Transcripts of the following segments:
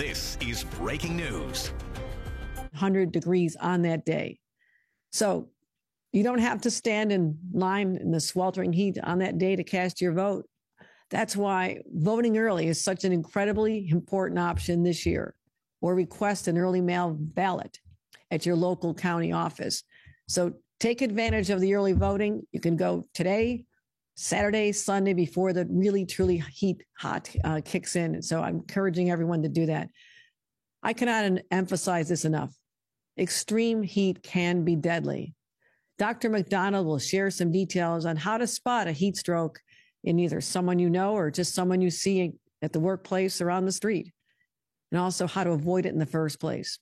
This is breaking news. 100 degrees on that day. So you don't have to stand in line in the sweltering heat on that day to cast your vote. That's why voting early is such an incredibly important option this year, or request an early mail ballot at your local county office. So take advantage of the early voting. You can go today, Saturday, Sunday, before the really, truly hot kicks in. So I'm encouraging everyone to do that. I cannot emphasize this enough. Extreme heat can be deadly. Dr. McDonald will share some details on how to spot a heat stroke in either someone you know or just someone you see at the workplace or on the street, and also how to avoid it in the first place.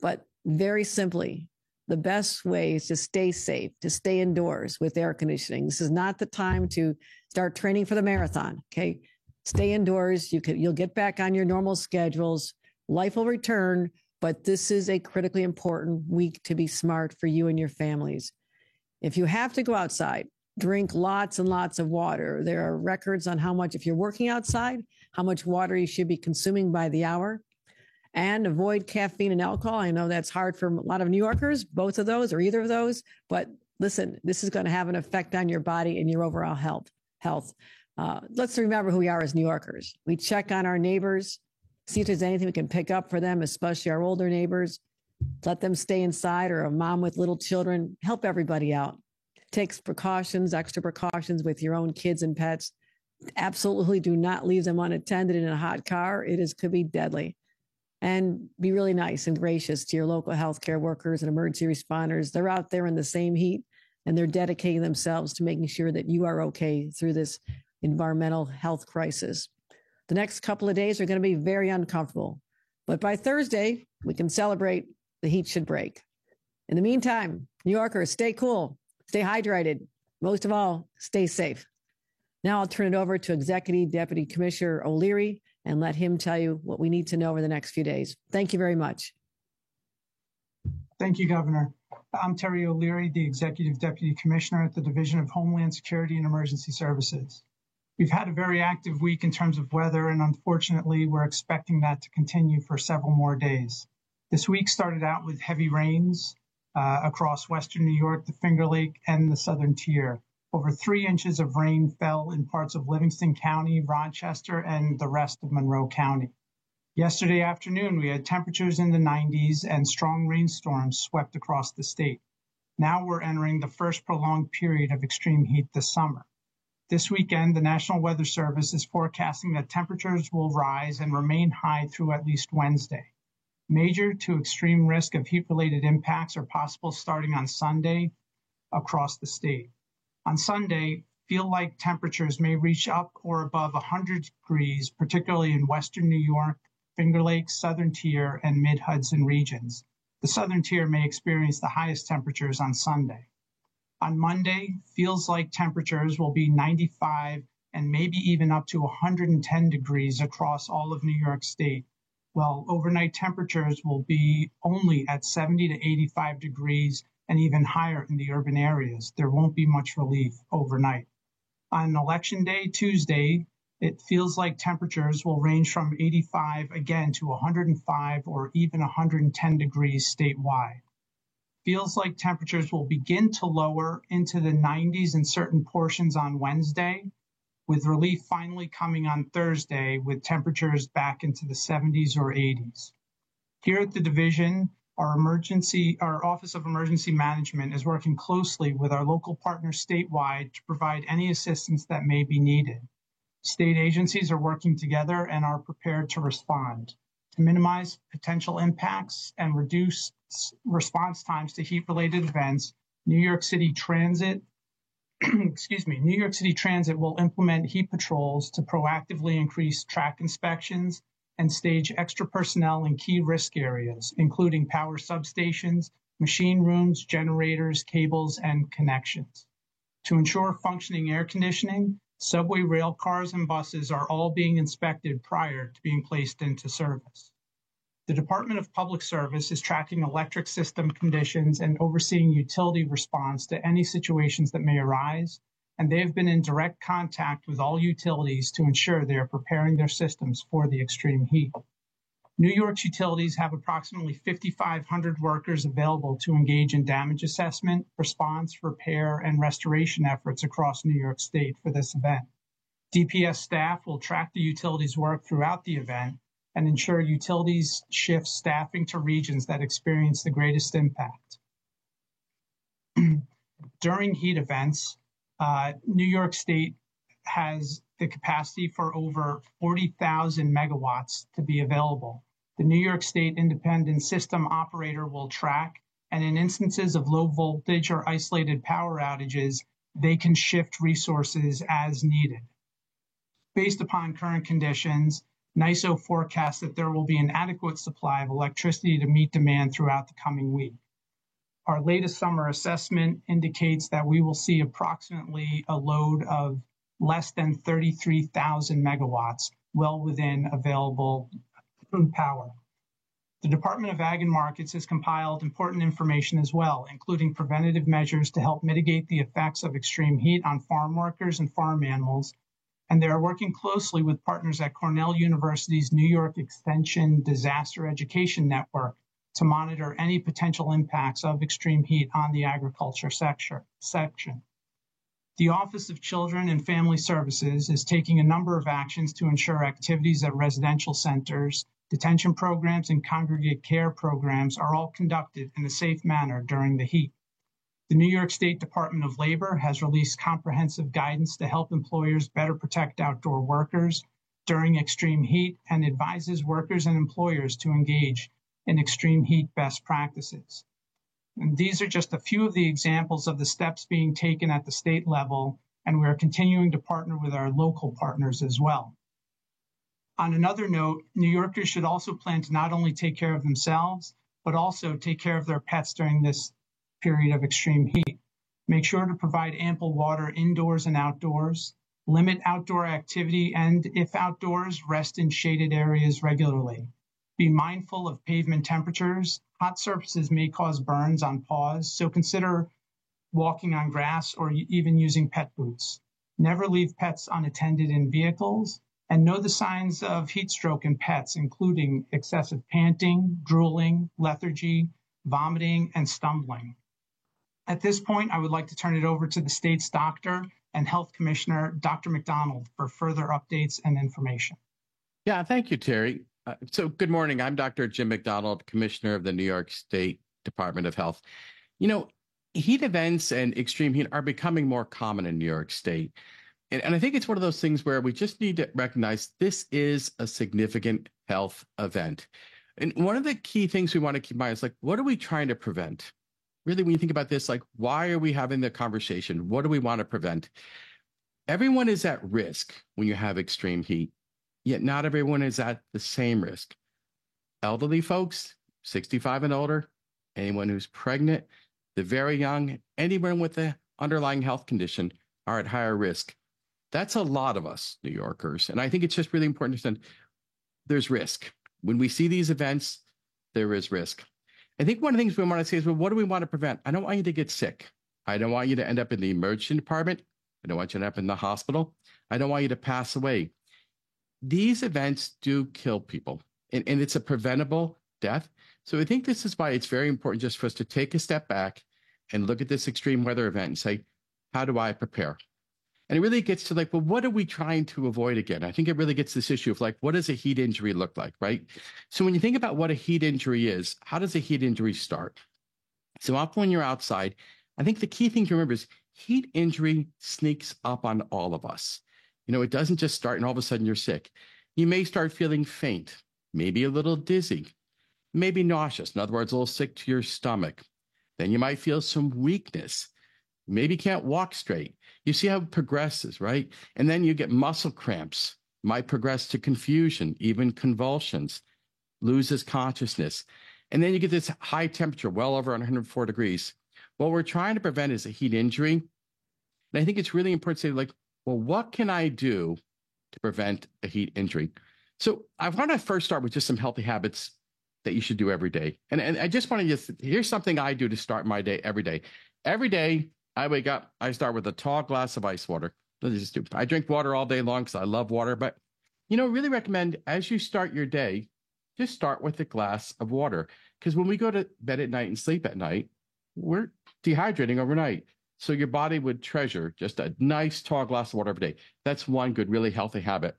But very simply, the best way is to stay safe, to stay indoors with air conditioning. This is not the time to start training for the marathon, okay? Stay indoors. You'll get back on your normal schedules. Life will return, but this is a critically important week to be smart for you and your families. If you have to go outside, drink lots and lots of water. There are records on how much, if you're working outside, how much water you should be consuming by the hour. And avoid caffeine and alcohol. I know that's hard for a lot of New Yorkers, both of those or either of those. But listen, this is going to have an effect on your body and your overall health. Let's remember who we are as New Yorkers. We check on our neighbors, see if there's anything we can pick up for them, especially our older neighbors. Let them stay inside, or a mom with little children. Help everybody out. Take precautions, extra precautions with your own kids and pets. Absolutely do not leave them unattended in a hot car. Could be deadly. And be really nice and gracious to your local healthcare workers and emergency responders. They're out there in the same heat, and they're dedicating themselves to making sure that you are okay through this environmental health crisis. The next couple of days are going to be very uncomfortable, but by Thursday, we can celebrate the heat should break. In the meantime, New Yorkers, stay cool, stay hydrated. Most of all, stay safe. Now I'll turn it over to Executive Deputy Commissioner O'Leary and let him tell you what we need to know over the next few days. Thank you very much. Thank you, Governor. I'm Terry O'Leary, the Executive Deputy Commissioner at the Division of Homeland Security and Emergency Services. We've had a very active week in terms of weather, and unfortunately, we're expecting that to continue for several more days. This week started out with heavy rains across Western New York, the Finger Lake, and the Southern Tier. Over 3 inches of rain fell in parts of Livingston County, Rochester, and the rest of Monroe County. Yesterday afternoon, we had temperatures in the 90s and strong rainstorms swept across the state. Now we're entering the first prolonged period of extreme heat this summer. This weekend, the National Weather Service is forecasting that temperatures will rise and remain high through at least Wednesday. Major to extreme risk of heat-related impacts are possible starting on Sunday across the state. On Sunday, feel-like temperatures may reach up or above 100 degrees, particularly in Western New York, Finger Lakes, Southern Tier, and Mid-Hudson regions. The Southern Tier may experience the highest temperatures on Sunday. On Monday, feels-like temperatures will be 95 and maybe even up to 110 degrees across all of New York State, while overnight temperatures will be only at 70 to 85 degrees and even higher in the urban areas. There won't be much relief overnight. On Election Day, Tuesday, it feels like temperatures will range from 85 again to 105 or even 110 degrees statewide. Feels like temperatures will begin to lower into the 90s in certain portions on Wednesday, with relief finally coming on Thursday with temperatures back into the 70s or 80s. Here at the division, our Office of Emergency Management is working closely with our local partners statewide to provide any assistance that may be needed. State agencies are working together and are prepared to respond. To minimize potential impacts and reduce response times to heat-related events, New York City Transit will implement heat patrols to proactively increase track inspections and stage extra personnel in key risk areas, including power substations, machine rooms, generators, cables, and connections. To ensure functioning air conditioning, subway rail cars and buses are all being inspected prior to being placed into service. The Department of Public Service is tracking electric system conditions and overseeing utility response to any situations that may arise, and they have been in direct contact with all utilities to ensure they are preparing their systems for the extreme heat. New York's utilities have approximately 5,500 workers available to engage in damage assessment, response, repair, and restoration efforts across New York State for this event. DPS staff will track the utilities' work throughout the event and ensure utilities shift staffing to regions that experience the greatest impact. During heat events, New York State has the capacity for over 40,000 megawatts to be available. The New York State Independent System Operator will track, and in instances of low voltage or isolated power outages, they can shift resources as needed. Based upon current conditions, NYISO forecasts that there will be an adequate supply of electricity to meet demand throughout the coming week. Our latest summer assessment indicates that we will see approximately a load of less than 33,000 megawatts, well within available power. The Department of Ag and Markets has compiled important information as well, including preventative measures to help mitigate the effects of extreme heat on farm workers and farm animals, and they are working closely with partners at Cornell University's New York Extension Disaster Education Network to monitor any potential impacts of extreme heat on the agriculture section. The Office of Children and Family Services is taking a number of actions to ensure activities at residential centers, detention programs, and congregate care programs are all conducted in a safe manner during the heat. The New York State Department of Labor has released comprehensive guidance to help employers better protect outdoor workers during extreme heat and advises workers and employers to engage in extreme heat best practices. And these are just a few of the examples of the steps being taken at the state level, and we are continuing to partner with our local partners as well. On another note, New Yorkers should also plan to not only take care of themselves, but also take care of their pets during this period of extreme heat. Make sure to provide ample water indoors and outdoors, limit outdoor activity, and if outdoors, rest in shaded areas regularly. Be mindful of pavement temperatures. Hot surfaces may cause burns on paws, so consider walking on grass or even using pet boots. Never leave pets unattended in vehicles, and know the signs of heat stroke in pets, including excessive panting, drooling, lethargy, vomiting, and stumbling. At this point, I would like to turn it over to the state's doctor and health commissioner, Dr. McDonald, for further updates and information. Yeah, thank you, Terry. So good morning. I'm Dr. Jim McDonald, Commissioner of the New York State Department of Health. You know, heat events and extreme heat are becoming more common in New York State. And I think it's one of those things where we just need to recognize this is a significant health event. And one of the key things we want to keep in mind is like, what are we trying to prevent? Really, when you think about this, like, why are we having the conversation? What do we want to prevent? Everyone is at risk when you have extreme heat. Yet not everyone is at the same risk. Elderly folks, 65 and older, anyone who's pregnant, the very young, anyone with an underlying health condition are at higher risk. That's a lot of us, New Yorkers. And I think it's just really important to understand there's risk. When we see these events, there is risk. I think one of the things we want to say is, well, what do we want to prevent? I don't want you to get sick. I don't want you to end up in the emergency department. I don't want you to end up in the hospital. I don't want you to pass away. These events do kill people, and it's a preventable death. So I think this is why it's very important just for us to take a step back and look at this extreme weather event and say, how do I prepare? And it really gets to like, well, what are we trying to avoid again? I think it really gets this issue of like, what does a heat injury look like, right? So when you think about what a heat injury is, how does a heat injury start? So up when you're outside, I think the key thing to remember is heat injury sneaks up on all of us. You know, it doesn't just start and all of a sudden you're sick. You may start feeling faint, maybe a little dizzy, maybe nauseous. In other words, a little sick to your stomach. Then you might feel some weakness. Maybe can't walk straight. You see how it progresses, right? And then you get muscle cramps, might progress to confusion, even convulsions, loses consciousness. And then you get this high temperature, well over 104 degrees. What we're trying to prevent is a heat injury. And I think it's really important to say, like, well, what can I do to prevent a heat injury? So I want to first start with just some healthy habits that you should do every day. And I just want to here's something I do to start my day every day. Every day I wake up, I start with a tall glass of ice water. I drink water all day long because I love water, but, you know, really recommend as you start your day, just start with a glass of water. Because when we go to bed at night and sleep at night, we're dehydrating overnight. So your body would treasure just a nice tall glass of water every day. That's one good, really healthy habit.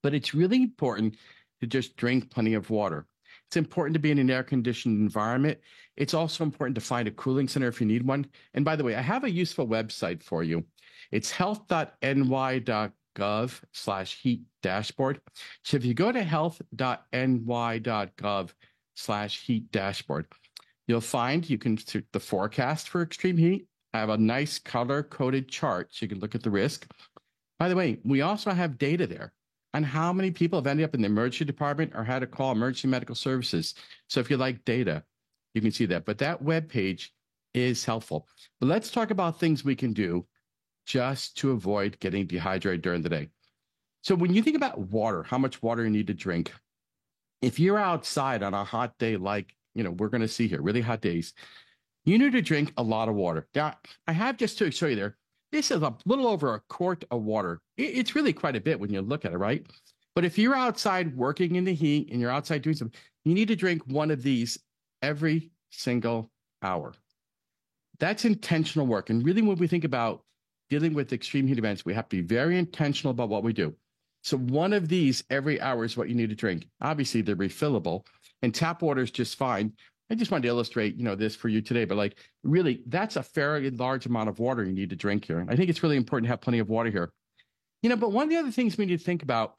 But it's really important to just drink plenty of water. It's important to be in an air-conditioned environment. It's also important to find a cooling center if you need one. And by the way, I have a useful website for you. It's health.ny.gov/heat dashboard. So if you go to health.ny.gov/heat dashboard, you'll find you can see the forecast for extreme heat. I have a nice color-coded chart so you can look at the risk. By the way, we also have data there on how many people have ended up in the emergency department or had to call emergency medical services. So if you like data, you can see that. But that web page is helpful. But let's talk about things we can do just to avoid getting dehydrated during the day. So when you think about water, how much water you need to drink, if you're outside on a hot day like, we're going to see here, really hot days, you need to drink a lot of water. Now, I have just to show you there, this is a little over a quart of water. It's really quite a bit when you look at it, right? But if you're outside working in the heat and you're outside doing something, you need to drink one of these every single hour. That's intentional work. And really, when we think about dealing with extreme heat events, we have to be very intentional about what we do. So one of these every hour is what you need to drink. Obviously, they're refillable, and tap water is just fine. I just wanted to illustrate, this for you today, but really, that's a fairly large amount of water you need to drink here. I think it's really important to have plenty of water here. But one of the other things we need to think about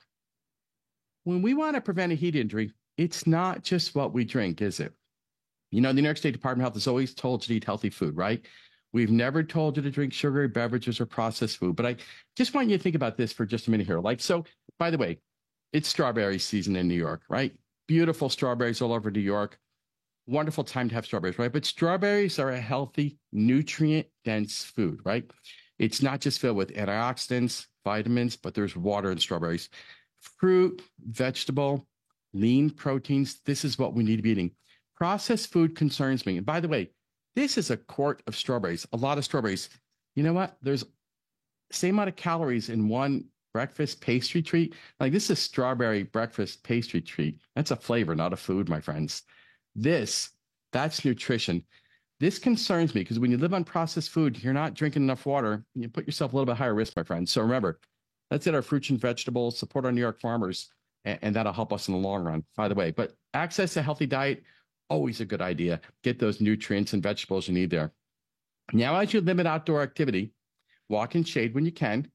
when we want to prevent a heat injury, it's not just what we drink, is it? The New York State Department of Health has always told you to eat healthy food, right? We've never told you to drink sugary beverages or processed food, but I just want you to think about this for just a minute here. So, by the way, it's strawberry season in New York, right? Beautiful strawberries all over New York. Wonderful time to have strawberries, right? But strawberries are a healthy, nutrient-dense food, right? It's not just filled with antioxidants, vitamins, but there's water in strawberries. Fruit, vegetable, lean proteins, this is what we need to be eating. Processed food concerns me. And by the way, this is a quart of strawberries, a lot of strawberries. You know what? There's the same amount of calories in one breakfast pastry treat. This is strawberry breakfast pastry treat. That's a flavor, not a food, my friends. That's nutrition. This concerns me because when you live on processed food, you're not drinking enough water. You put yourself a little bit higher risk, my friends. So remember, let's eat our fruits and vegetables, support our New York farmers, and that'll help us in the long run, by the way. But access to a healthy diet, always a good idea. Get those nutrients and vegetables you need there. Now, as you limit outdoor activity, walk in shade when you can.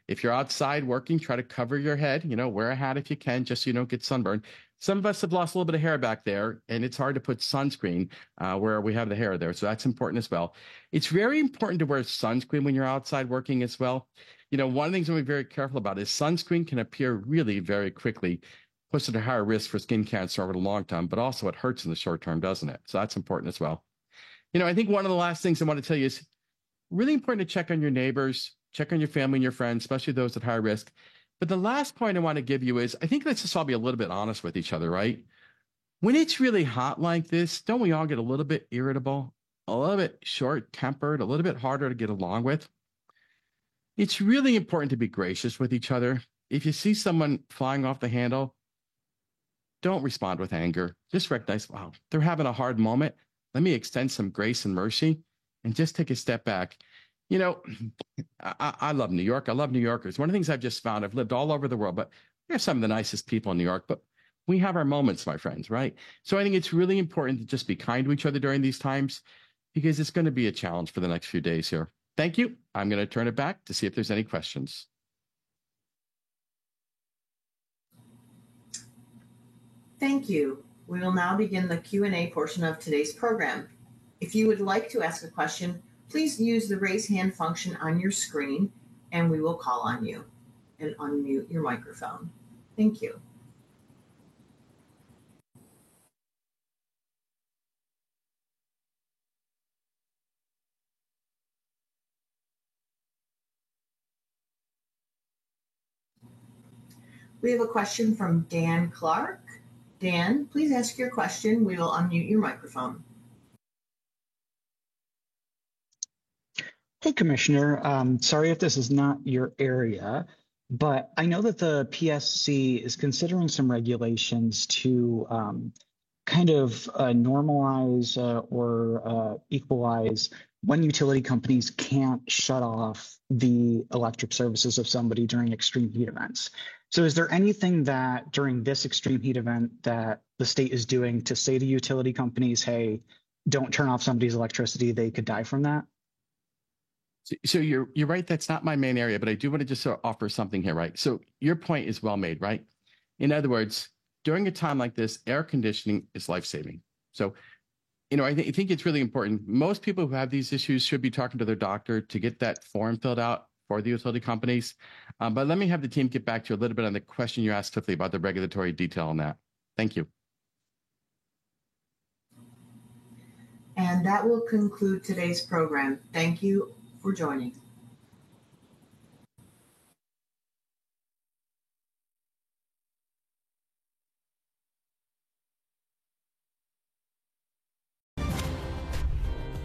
If you're outside working, try to cover your head, wear a hat if you can, just so you don't get sunburned. Some of us have lost a little bit of hair back there, and it's hard to put sunscreen where we have the hair there. So that's important as well. It's very important to wear sunscreen when you're outside working as well. One of the things I'm be very careful about is sunscreen can appear really very quickly, puts it at a higher risk for skin cancer over the long term, but also it hurts in the short term, doesn't it? So that's important as well. I think one of the last things I want to tell you is really important to check on your neighbors, check on your family and your friends, especially those at high risk. But the last point I want to give you is, I think let's just all be a little bit honest with each other, right? When it's really hot like this, don't we all get a little bit irritable, a little bit short-tempered, a little bit harder to get along with? It's really important to be gracious with each other. If you see someone flying off the handle, don't respond with anger. Just recognize, wow, they're having a hard moment. Let me extend some grace and mercy and just take a step back. I love New York. I love New Yorkers. One of the things I've just found, I've lived all over the world, but we have some of the nicest people in New York, but we have our moments, my friends, right? So I think it's really important to just be kind to each other during these times because it's going to be a challenge for the next few days here. Thank you. I'm going to turn it back to see if there's any questions. Thank you. We will now begin the Q&A portion of today's program. If you would like to ask a question, please use the raise hand function on your screen and we will call on you and unmute your microphone. Thank you. We have a question from Dan Clark. Dan, please ask your question. We will unmute your microphone. Hey, Commissioner. Sorry if this is not your area, but I know that the PSC is considering some regulations to kind of normalize or equalize when utility companies can't shut off the electric services of somebody during extreme heat events. So is there anything that during this extreme heat event that the state is doing to say to utility companies, hey, don't turn off somebody's electricity, they could die from that? So you're right. That's not my main area, but I do want to just sort of offer something here, right? So your point is well made, right? In other words, during a time like this, air conditioning is life-saving. So, I think it's really important. Most people who have these issues should be talking to their doctor to get that form filled out for the utility companies. But let me have the team get back to you a little bit on the question you asked Tiffany about the regulatory detail on that. Thank you. And that will conclude today's program. Thank you for joining.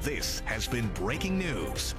This has been breaking news.